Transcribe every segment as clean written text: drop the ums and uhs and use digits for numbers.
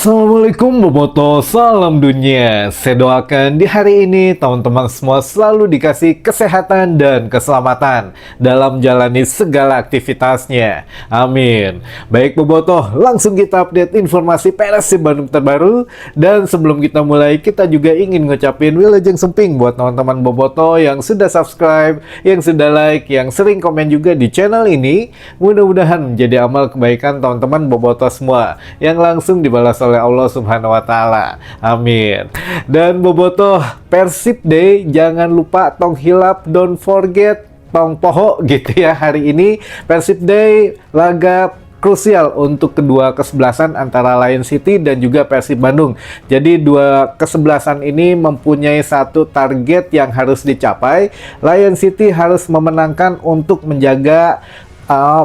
Assalamualaikum Boboto, salam dunia. Saya doakan di hari ini teman-teman semua selalu dikasih kesehatan dan keselamatan dalam jalani segala aktivitasnya. Amin. Baik Boboto, langsung kita update informasi Persib Bandung terbaru. Dan sebelum kita mulai, kita juga ingin ngucapin Wilujeng Semping buat teman-teman Boboto yang sudah subscribe, yang sudah like, yang sering komen juga di channel ini. Mudah-mudahan menjadi amal kebaikan teman-teman Boboto semua yang langsung dibalas oleh Allah Subhanahu wa Ta'ala. Amin. Dan Boboto, Persib Day, jangan lupa tong hilap, don't forget tong poho gitu ya. Hari ini Persib Day, laga krusial untuk kedua kesebelasan antara Lion City dan juga Persib Bandung. Jadi dua kesebelasan ini mempunyai satu target yang harus dicapai. Lion City harus memenangkan untuk menjaga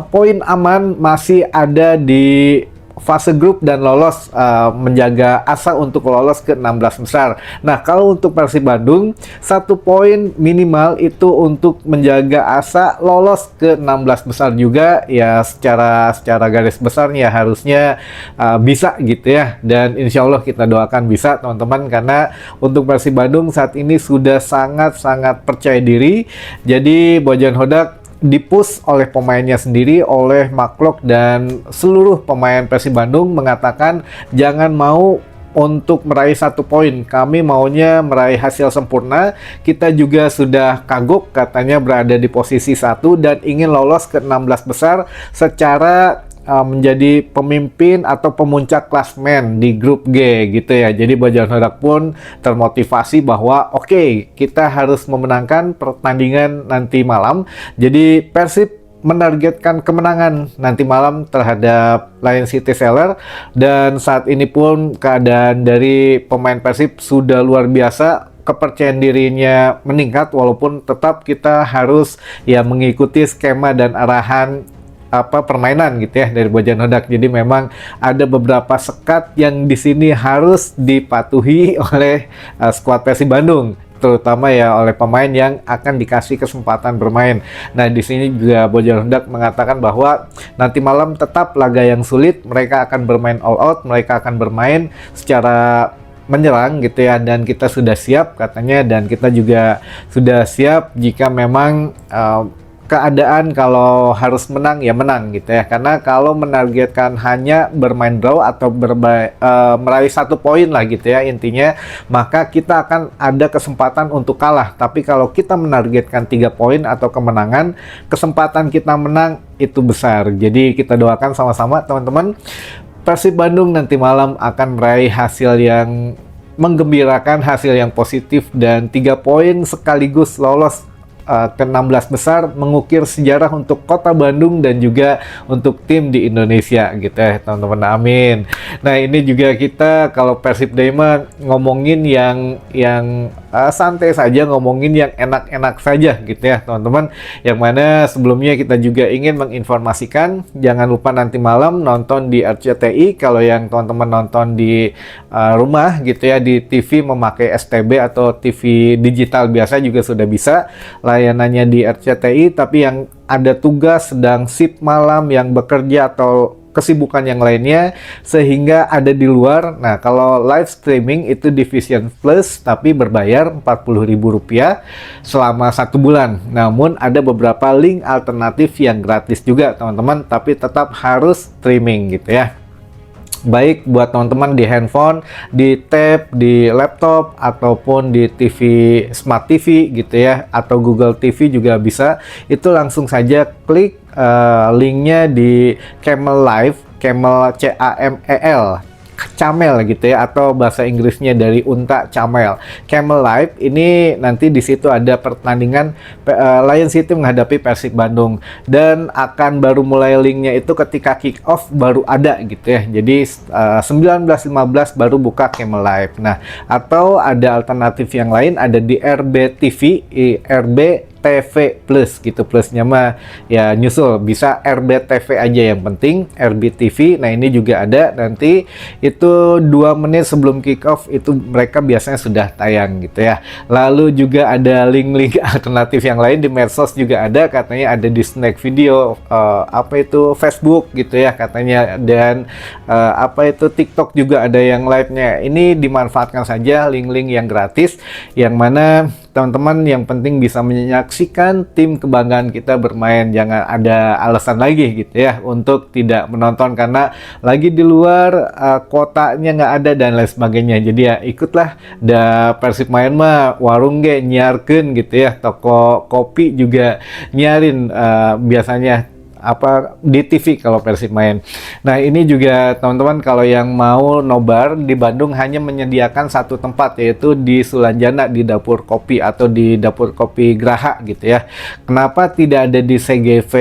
poin aman masih ada di fase grup dan lolos, menjaga asa untuk lolos ke 16 besar. Nah, kalau untuk Persib Bandung, 1 poin minimal itu untuk menjaga asa lolos ke 16 besar juga ya, secara garis besarnya harusnya bisa gitu ya. Dan insya Allah kita doakan bisa teman-teman, karena untuk Persib Bandung saat ini sudah sangat-sangat percaya diri. Jadi Bojan Hodak dipush oleh pemainnya sendiri, oleh Maklok dan seluruh pemain Persib Bandung mengatakan jangan mau untuk meraih 1 poin, kami maunya meraih hasil sempurna. Kita juga sudah kagok katanya berada di posisi 1 dan ingin lolos ke 16 besar secara menjadi pemimpin atau pemuncak klasmen di grup G gitu ya. Jadi Bojan Hodak pun termotivasi bahwa oke, kita harus memenangkan pertandingan nanti malam. Jadi Persib menargetkan kemenangan nanti malam terhadap Lion City Sailor, dan saat ini pun keadaan dari pemain Persib sudah luar biasa. Kepercayaan dirinya meningkat, walaupun tetap kita harus ya mengikuti skema dan arahan permainan gitu ya dari Bojan Hodak. Jadi memang ada beberapa sekat yang di sini harus dipatuhi oleh skuad Persib Bandung, terutama ya oleh pemain yang akan dikasih kesempatan bermain. Nah, di sini juga Bojan Hodak mengatakan bahwa nanti malam tetap laga yang sulit, mereka akan bermain all out, mereka akan bermain secara menyerang gitu ya, dan kita sudah siap katanya, dan kita juga sudah siap jika memang keadaan kalau harus menang ya menang gitu ya. Karena kalau menargetkan hanya bermain draw atau meraih 1 poin lah gitu ya intinya, maka kita akan ada kesempatan untuk kalah. Tapi kalau kita menargetkan 3 poin atau kemenangan, kesempatan kita menang itu besar. Jadi kita doakan sama-sama teman-teman, Persib Bandung nanti malam akan meraih hasil yang menggembirakan, hasil yang positif, dan 3 poin sekaligus lolos ke 16 besar, mengukir sejarah untuk kota Bandung dan juga untuk tim di Indonesia gitu ya teman-teman. Amin. Nah, ini juga kita kalau Persib Day mah ngomongin yang santai saja, ngomongin yang enak-enak saja gitu ya teman-teman. Yang mana sebelumnya kita juga ingin menginformasikan, jangan lupa nanti malam nonton di RCTI. Kalau yang teman-teman nonton di rumah gitu ya, di TV memakai STB atau TV digital biasa juga sudah bisa layanannya di RCTI. Tapi yang ada tugas sedang shift malam, yang bekerja atau kesibukan yang lainnya sehingga ada di luar. Nah, kalau live streaming itu di Vision Plus tapi berbayar Rp40.000 selama 1 bulan. Namun ada beberapa link alternatif yang gratis juga teman-teman, tapi tetap harus streaming gitu ya. Baik buat teman-teman di handphone, di tab, di laptop, ataupun di TV, Smart TV gitu ya, atau Google TV juga bisa. Itu langsung saja klik linknya di Camel Live, Camel CAMEL, Camel gitu ya, atau bahasa Inggrisnya dari unta camel. Camel Live ini nanti di situ ada pertandingan Lion City menghadapi Persib Bandung, dan akan baru mulai linknya itu ketika kick off baru ada gitu ya. Jadi 19.15 baru buka Camel Live. Nah, atau ada alternatif yang lain, ada di RB TV, RB RBTV Plus gitu, plusnya mah ya nyusul, bisa RBTV aja yang penting, RBTV. Nah ini juga ada, nanti itu 2 menit sebelum kick off itu mereka biasanya sudah tayang gitu ya. Lalu juga ada link-link alternatif yang lain di medsos juga ada, katanya ada di Snack Video, apa itu Facebook gitu ya katanya, dan apa itu TikTok juga ada yang live-nya. Ini dimanfaatkan saja link-link yang gratis, yang mana teman-teman yang penting bisa menyaksikan tim kebanggaan kita bermain. Jangan ada alasan lagi gitu ya untuk tidak menonton karena lagi di luar, kotanya nggak ada dan lain sebagainya. Jadi ya ikutlah, da Persib main mah warung ge nyiarkeun gitu ya, toko kopi juga nyiarin biasanya apa di TV kalau Persib main. Nah ini juga teman-teman, kalau yang mau nobar di Bandung hanya menyediakan satu tempat, yaitu di Sulanjana di Dapur Kopi atau di Dapur Kopi Graha gitu ya. Kenapa tidak ada di CGV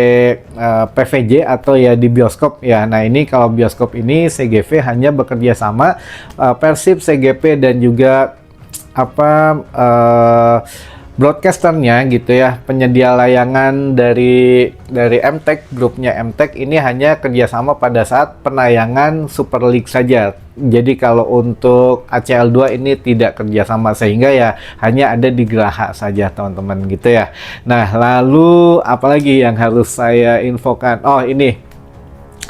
PVJ atau ya di bioskop ya? Nah ini kalau bioskop ini CGV hanya bekerja sama Persib, CGP dan juga apa broadcasternya gitu ya, penyedia layangan dari MTEK, grupnya MTEK ini hanya kerjasama pada saat penayangan Super League saja. Jadi kalau untuk ACL 2 ini tidak kerjasama, sehingga ya hanya ada di Graha saja teman-teman gitu ya. Nah lalu apalagi yang harus saya infokan? Oh ini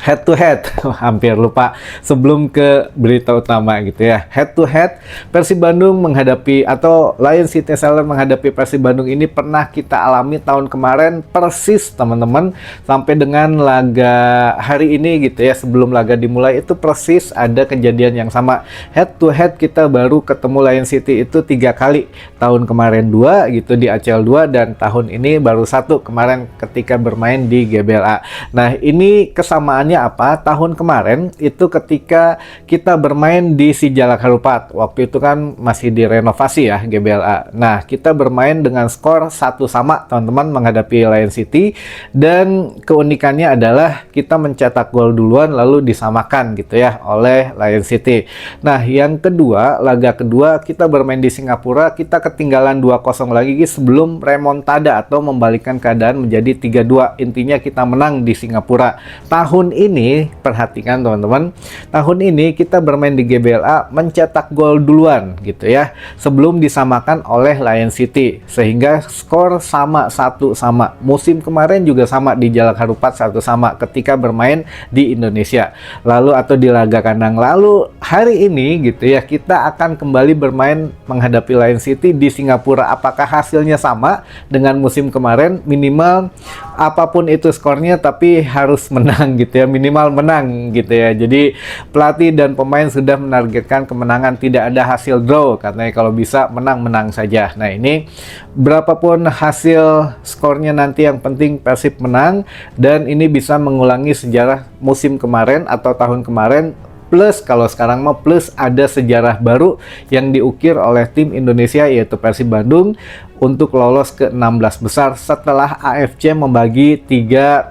head to head, hampir lupa sebelum ke berita utama gitu ya. Head to head Persib Bandung menghadapi atau Lion City Seller menghadapi Persib Bandung ini pernah kita alami tahun kemarin persis teman-teman, sampai dengan laga hari ini gitu ya, sebelum laga dimulai itu persis ada kejadian yang sama. Head to head kita baru ketemu Lion City itu 3 kali, tahun kemarin 2 gitu di ACL 2 dan tahun ini baru 1 kemarin ketika bermain di GBLA. Nah ini kesamaannya apa? Tahun kemarin itu ketika kita bermain di Sijalak Harupat, waktu itu kan masih direnovasi ya GBLA. Nah kita bermain dengan skor 1-1 teman-teman menghadapi Lion City, dan keunikannya adalah kita mencetak gol duluan lalu disamakan gitu ya oleh Lion City. Nah yang kedua, laga kedua kita bermain di Singapura, kita ketinggalan 2-0 lagi sebelum remontada atau membalikkan keadaan menjadi 3-2. Intinya kita menang di Singapura. Tahun ini perhatikan teman-teman, tahun ini kita bermain di GBLA mencetak gol duluan gitu ya sebelum disamakan oleh Lion City, sehingga skor sama 1-1. Musim kemarin juga sama di Jalak Harupat 1-1 ketika bermain di Indonesia lalu atau di laga kandang. Lalu hari ini gitu ya kita akan kembali bermain menghadapi Lion City di Singapura. Apakah hasilnya sama dengan musim kemarin? Minimal apapun itu skornya tapi harus menang gitu ya, minimal menang gitu ya. Jadi pelatih dan pemain sudah menargetkan kemenangan, tidak ada hasil draw katanya, kalau bisa menang-menang saja. Nah ini berapapun hasil skornya nanti yang penting Persib menang, dan ini bisa mengulangi sejarah musim kemarin atau tahun kemarin. Plus kalau sekarang mah plus ada sejarah baru yang diukir oleh tim Indonesia yaitu Persib Bandung untuk lolos ke 16 besar setelah AFC membagi tiga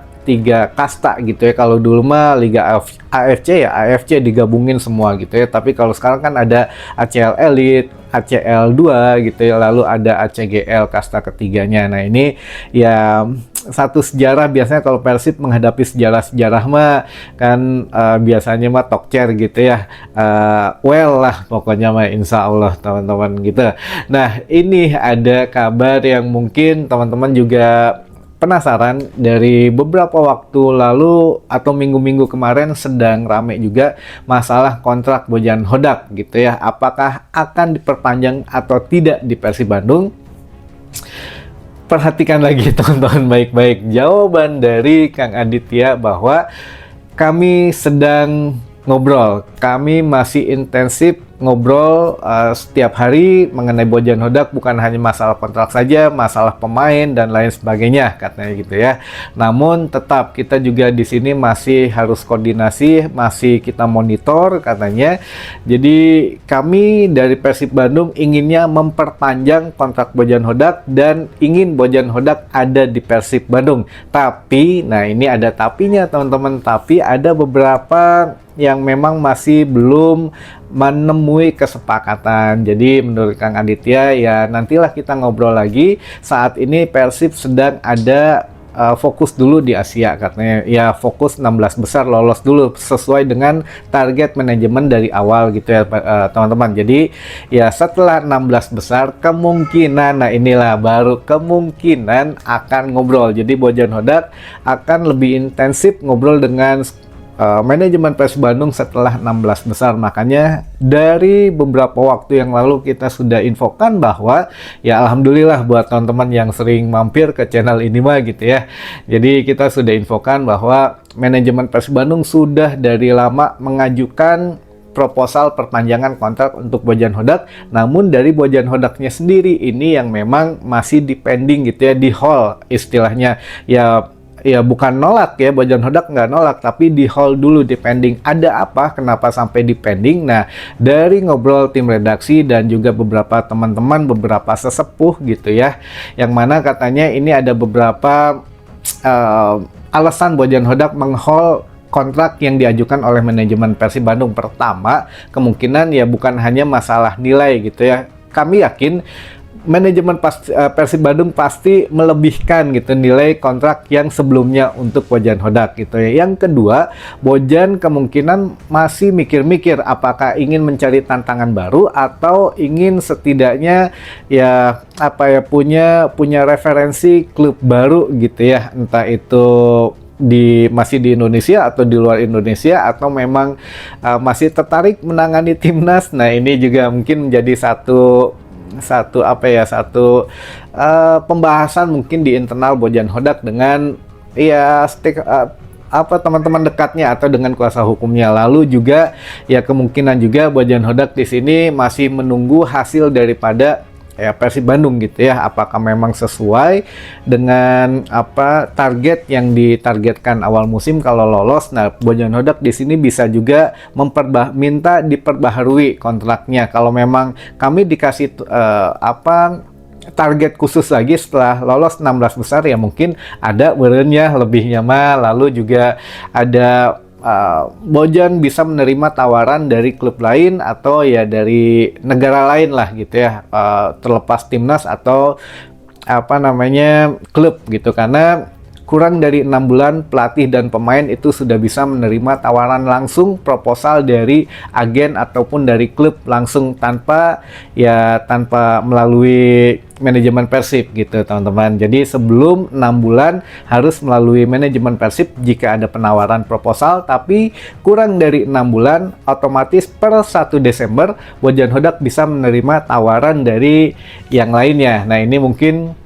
kasta gitu ya. Kalau dulu mah Liga AFC ya AFC digabungin semua gitu ya, tapi kalau sekarang kan ada ACL Elite, ACL 2 gitu ya, lalu ada ACGL kasta ketiganya. Nah ini ya satu sejarah, biasanya kalau Persib menghadapi sejarah-sejarah mah kan biasanya mah tokcer gitu ya, well lah pokoknya mah insya Allah teman-teman gitu. Nah ini ada kabar yang mungkin teman-teman juga penasaran, dari beberapa waktu lalu atau minggu-minggu kemarin sedang rame juga masalah kontrak Bojan Hodak gitu ya, apakah akan diperpanjang atau tidak di Persib Bandung. Perhatikan lagi teman-teman baik-baik jawaban dari Kang Aditya, bahwa kami sedang ngobrol, kami masih intensif ngobrol setiap hari mengenai Bojan Hodak, bukan hanya masalah kontrak saja, masalah pemain dan lain sebagainya katanya gitu ya. Namun tetap kita juga di sini masih harus koordinasi, masih kita monitor katanya. Jadi kami dari Persib Bandung inginnya memperpanjang kontrak Bojan Hodak dan ingin Bojan Hodak ada di Persib Bandung. Tapi, nah ini ada tapinya teman-teman, tapi ada beberapa yang memang masih belum menemui kesepakatan. Jadi menurut Kang Aditya ya nantilah kita ngobrol lagi. Saat ini Persib sedang ada fokus dulu di Asia katanya, ya fokus 16 besar lolos dulu sesuai dengan target manajemen dari awal gitu ya teman-teman. Jadi ya setelah 16 besar kemungkinan, nah inilah baru kemungkinan akan ngobrol. Jadi Bojan Hodak akan lebih intensif ngobrol dengan manajemen Persib Bandung setelah 16 besar. Makanya dari beberapa waktu yang lalu kita sudah infokan bahwa ya alhamdulillah buat teman-teman yang sering mampir ke channel ini mah gitu ya. Jadi kita sudah infokan bahwa manajemen Persib Bandung sudah dari lama mengajukan proposal perpanjangan kontrak untuk Bojan Hodak. Namun dari Bojan Hodaknya sendiri ini yang memang masih dipending gitu ya, di hold istilahnya. Ya bukan nolak ya, Bojan Hodak nggak nolak, tapi di hold dulu, di pending. Ada apa? Kenapa sampai di pending? Nah, dari ngobrol tim redaksi dan juga beberapa teman-teman, beberapa sesepuh gitu ya, yang mana katanya ini ada beberapa alasan Bojan Hodak meng-hold kontrak yang diajukan oleh manajemen Persib Bandung. Pertama, kemungkinan ya bukan hanya masalah nilai gitu ya. Kami yakin manajemen Persib Bandung pasti melebihkan gitu nilai kontrak yang sebelumnya untuk Bojan Hodak gitu ya. Yang kedua, Bojan kemungkinan masih mikir-mikir apakah ingin mencari tantangan baru atau ingin setidaknya ya punya referensi klub baru gitu ya. Entah itu masih di Indonesia atau di luar Indonesia, atau memang masih tertarik menangani timnas. Nah, ini juga mungkin menjadi satu pembahasan mungkin di internal Bojan Hodak dengan ya teman-teman dekatnya atau dengan kuasa hukumnya. Lalu juga ya kemungkinan juga Bojan Hodak di sini masih menunggu hasil daripada ya Persib Bandung gitu ya, apakah memang sesuai dengan target yang ditargetkan awal musim kalau lolos. Nah, Bojan Hodak di sini bisa juga minta diperbaharui kontraknya. Kalau memang kami dikasih target khusus lagi setelah lolos 16 besar, ya mungkin ada berenya lebihnya mah. Lalu juga ada Bojan bisa menerima tawaran dari klub lain atau ya dari negara lain lah gitu ya, terlepas timnas atau klub gitu. Karena kurang dari 6 bulan pelatih dan pemain itu sudah bisa menerima tawaran langsung, proposal dari agen ataupun dari klub langsung tanpa melalui manajemen Persib gitu teman-teman. Jadi sebelum 6 bulan harus melalui manajemen Persib jika ada penawaran proposal, tapi kurang dari 6 bulan otomatis per 1 Desember Bojan Hodak bisa menerima tawaran dari yang lainnya. Nah, ini mungkin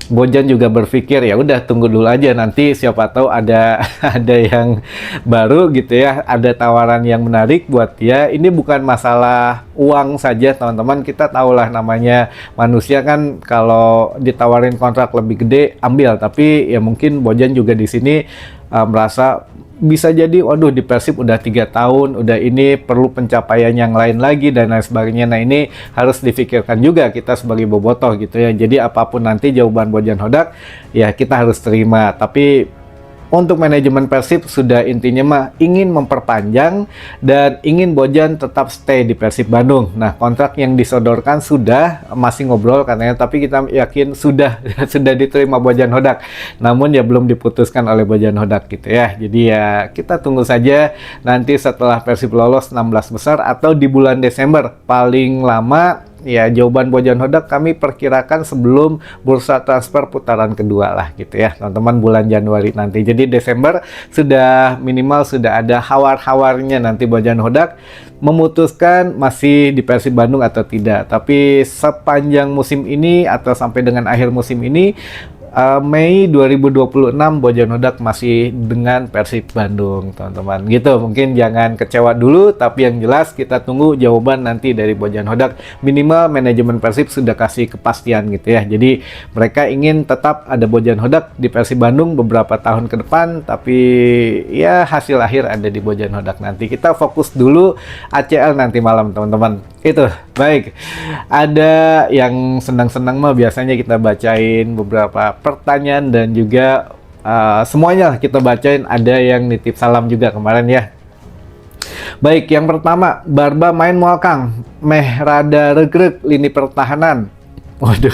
Bojan juga berpikir ya udah tunggu dulu aja, nanti siapa tahu ada yang baru gitu ya, ada tawaran yang menarik buat dia. Ini bukan masalah uang saja teman-teman, kita tahulah namanya manusia kan, kalau ditawarin kontrak lebih gede ambil, tapi ya mungkin Bojan juga di sini merasa bisa jadi waduh di Persib udah 3 tahun, udah ini perlu pencapaian yang lain lagi dan lain sebagainya. Nah, ini harus difikirkan juga kita sebagai bobotoh gitu ya. Jadi apapun nanti jawaban Bojan Hodak ya kita harus terima. Tapi untuk manajemen Persib sudah intinya mah ingin memperpanjang dan ingin Bojan tetap stay di Persib Bandung. Nah, kontrak yang disodorkan sudah, masih ngobrol katanya, tapi kita yakin sudah diterima Bojan Hodak. Namun ya belum diputuskan oleh Bojan Hodak gitu ya. Jadi ya kita tunggu saja nanti setelah Persib lolos 16 besar atau di bulan Desember paling lama. Ya, jawaban Bojan Hodak kami perkirakan sebelum bursa transfer putaran kedua lah gitu ya teman-teman, bulan Januari nanti. Jadi Desember sudah minimal sudah ada hawar-hawarnya nanti Bojan Hodak memutuskan masih di Persib Bandung atau tidak. Tapi sepanjang musim ini atau sampai dengan akhir musim ini, Mei 2026 Bojan Hodak masih dengan Persib Bandung teman-teman gitu. Mungkin jangan kecewa dulu, tapi yang jelas kita tunggu jawaban nanti dari Bojan Hodak. Minimal manajemen Persib sudah kasih kepastian gitu ya. Jadi mereka ingin tetap ada Bojan Hodak di Persib Bandung beberapa tahun ke depan, tapi ya hasil akhir ada di Bojan Hodak nanti. Kita fokus dulu ACL nanti malam teman-teman. Itu baik, ada yang senang-senang mah biasanya kita bacain beberapa pertanyaan dan juga semuanya kita bacain. Ada yang nitip salam juga kemarin ya. Baik, yang pertama, Barba main mual Kang, meh rada regreg lini pertahanan. Waduh,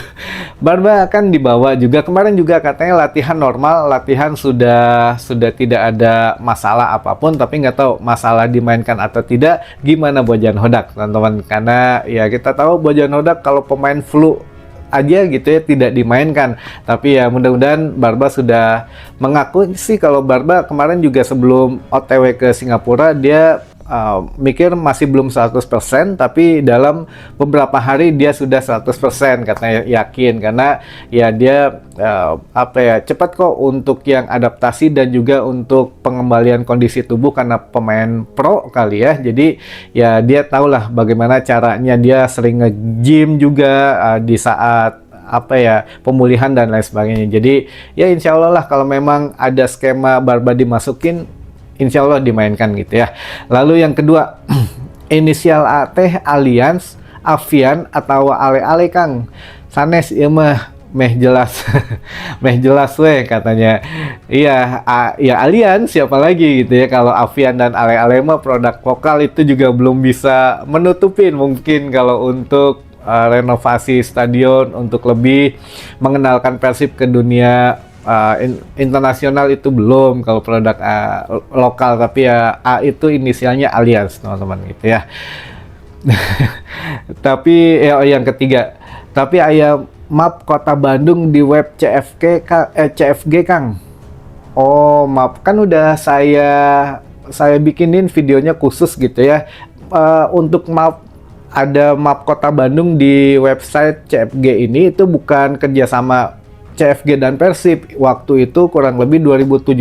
Barba kan dibawa juga kemarin juga katanya latihan normal, latihan sudah tidak ada masalah apapun, tapi nggak tahu masalah dimainkan atau tidak. Gimana Bojan Hodak, teman-teman? Karena ya kita tahu Bojan Hodak kalau pemain flu aja gitu ya tidak dimainkan, tapi ya mudah-mudahan Barba sudah mengaku sih kalau Barba kemarin juga sebelum OTW ke Singapura dia mikir masih belum 100%, tapi dalam beberapa hari dia sudah 100% katanya, yakin karena ya dia apa ya, cepat kok untuk yang adaptasi dan juga untuk pengembalian kondisi tubuh karena pemain pro kali ya. Jadi ya dia tahulah bagaimana caranya, dia sering nge-gym juga di saat apa ya, pemulihan dan lain sebagainya. Jadi ya insya Allah lah kalau memang ada skema Barba dimasukin, insya Allah dimainkan gitu ya. Lalu yang kedua, inisial AT Alliance, Avian atau Ale-ale Kang. Sanes ya mah meh jelas. Meh jelas weh katanya. Iya, ya Alliance siapa lagi gitu ya. Kalau Avian dan Ale-ale mah produk lokal itu juga belum bisa menutupin mungkin kalau untuk renovasi stadion untuk lebih mengenalkan Persib ke dunia internasional itu belum kalau produk lokal, tapi ya A itu inisialnya Alliance teman-teman gitu ya. Tapi yang ketiga, tapi ayam map Kota Bandung di web CFG Kang. Oh, map kan udah saya bikinin videonya khusus gitu ya. Untuk map, ada map Kota Bandung di website CFG ini itu bukan kerjasama CFG dan Persib. Waktu itu kurang lebih 2017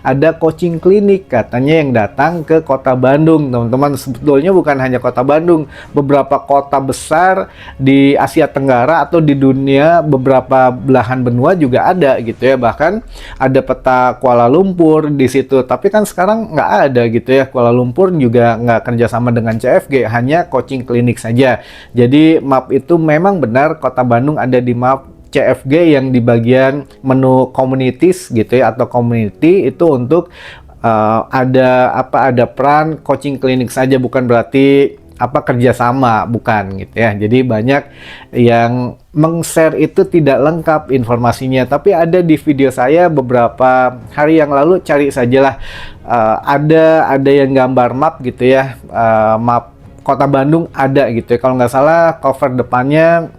ada coaching klinik katanya yang datang ke Kota Bandung, teman-teman. Sebetulnya bukan hanya Kota Bandung, beberapa kota besar di Asia Tenggara atau di dunia, beberapa belahan benua juga ada gitu ya. Bahkan ada peta Kuala Lumpur di situ, tapi kan sekarang nggak ada gitu ya. Kuala Lumpur juga nggak kerjasama dengan CFG, hanya coaching klinik saja. Jadi map itu memang benar Kota Bandung ada di map CFG yang di bagian menu communities gitu ya, atau community itu untuk ada peran coaching klinik saja, bukan berarti kerjasama, bukan gitu ya. Jadi banyak yang meng-share itu tidak lengkap informasinya, tapi ada di video saya beberapa hari yang lalu, cari sajalah, ada yang gambar map gitu ya, map Kota Bandung ada gitu ya. Kalau nggak salah cover depannya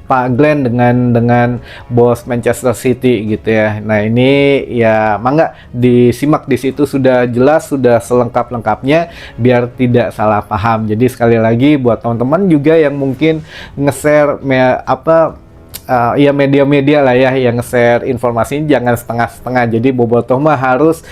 Pak Glenn dengan bos Manchester City gitu ya. Nah ini ya mangga disimak, di situ sudah jelas, sudah selengkap-lengkapnya biar tidak salah paham. Jadi sekali lagi buat teman-teman juga yang mungkin nge-share ya media-media lah ya yang nge-share informasi, jangan setengah-setengah. Jadi bobotoh mah harus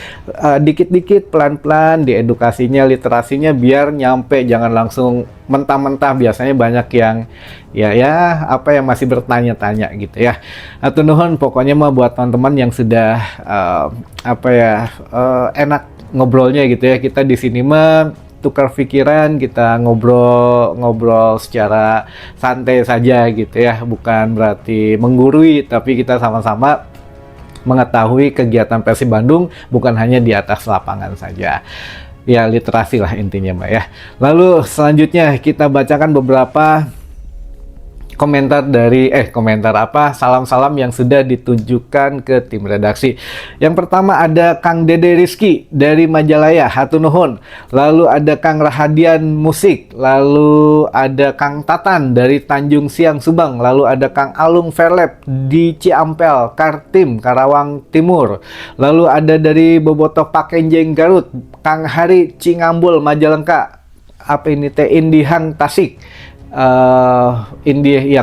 dikit-dikit, pelan-pelan diedukasinya, literasinya biar nyampe, jangan langsung mentah-mentah. Biasanya banyak yang yang masih bertanya-tanya gitu ya. Atau nuhun pokoknya mah buat teman-teman yang sudah enak ngobrolnya gitu ya. Kita di sini mah tukar pikiran, kita ngobrol secara santai saja gitu ya, bukan berarti menggurui, tapi kita sama-sama mengetahui kegiatan Persib Bandung bukan hanya di atas lapangan saja. Ya literasi lah intinya Mbak ya. Lalu selanjutnya kita bacakan beberapa salam-salam yang sudah ditujukan ke tim redaksi. Yang pertama ada Kang Dede Rizky dari Majalaya, hatur nuhun. Lalu ada Kang Rahadian Musik, lalu ada Kang Tatan dari Tanjung Siang Subang, lalu ada Kang Alung Fairlab di Ciampel, Kartim, Karawang Timur. Lalu ada dari Bobotoh Pakenjeng Garut, Kang Hari Cingambul Majalengka, Indihang Tasik.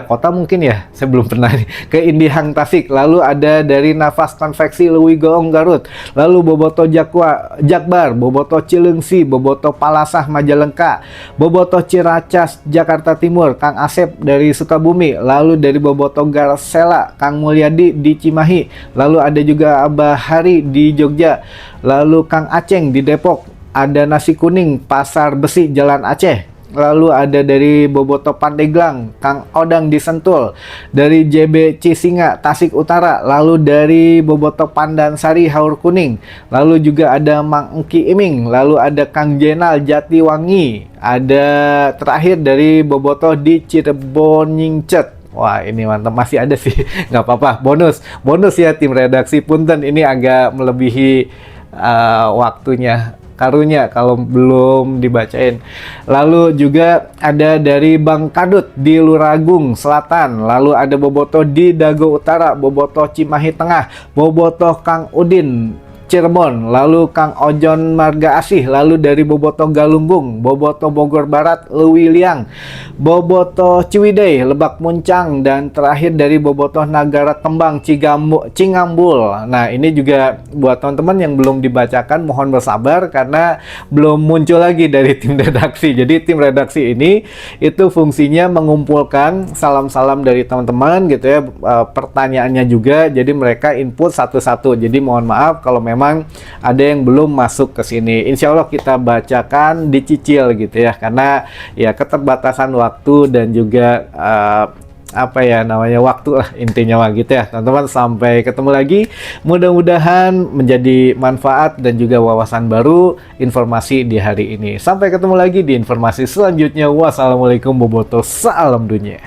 Kota mungkin ya, saya belum pernah ke Indihang Tasik. Lalu ada dari Nafas Konveksi Lewi Goong Garut, lalu Bobotoh Jakbar, Bobotoh Cileungsi, Bobotoh Palasah Majalengka, Bobotoh Ciracas Jakarta Timur, Kang Asep dari Sukabumi, lalu dari Bobotoh Garsela Kang Mulyadi di Cimahi, lalu ada juga Abah Hari di Jogja, lalu Kang Aceng di Depok, ada Nasi Kuning Pasar Besi Jalan Aceh. lalu ada dari Bobotoh Pandeglang, Kang Odang di Sentul, dari JB Cisinga, Tasik Utara, lalu dari Bobotoh Pandansari, Haur Kuning, lalu juga ada Mang Engki Iming, lalu ada Kang Jenal Jatiwangi, ada terakhir dari Bobotoh di Cirebon Nyingcet. Wah, ini mantap, masih ada sih. Nggak apa-apa, bonus ya tim redaksi. Punten, ini agak melebihi waktunya karunya kalau belum dibacain. Lalu juga ada dari Bang Kadut di Luragung Selatan, lalu ada Bobotoh di Dago Utara, Bobotoh Cimahi Tengah, Bobotoh Kang Udin Cirebon, lalu Kang Ojon Marga Asih, lalu dari Bobotoh Galunggung, Bobotoh Bogor Barat, Lewi Liang, Bobotoh Ciwidey, Lebak Muncang, dan terakhir dari Bobotoh Nagara Tembang, Cingambul. Nah, ini juga buat teman-teman yang belum dibacakan, mohon bersabar karena belum muncul lagi dari tim redaksi. Jadi tim redaksi ini itu fungsinya mengumpulkan salam-salam dari teman-teman gitu ya, pertanyaannya juga, jadi mereka input satu-satu. Jadi mohon maaf kalau memang ada yang belum masuk ke sini. Insya Allah kita bacakan, dicicil gitu ya, karena ya keterbatasan waktu dan juga apa ya namanya, waktu lah intinya mah gitu ya teman-teman. Sampai ketemu lagi, mudah-mudahan menjadi manfaat dan juga wawasan baru informasi di hari ini. Sampai ketemu lagi di informasi selanjutnya. Wassalamualaikum, Bobotoh, salam dunia.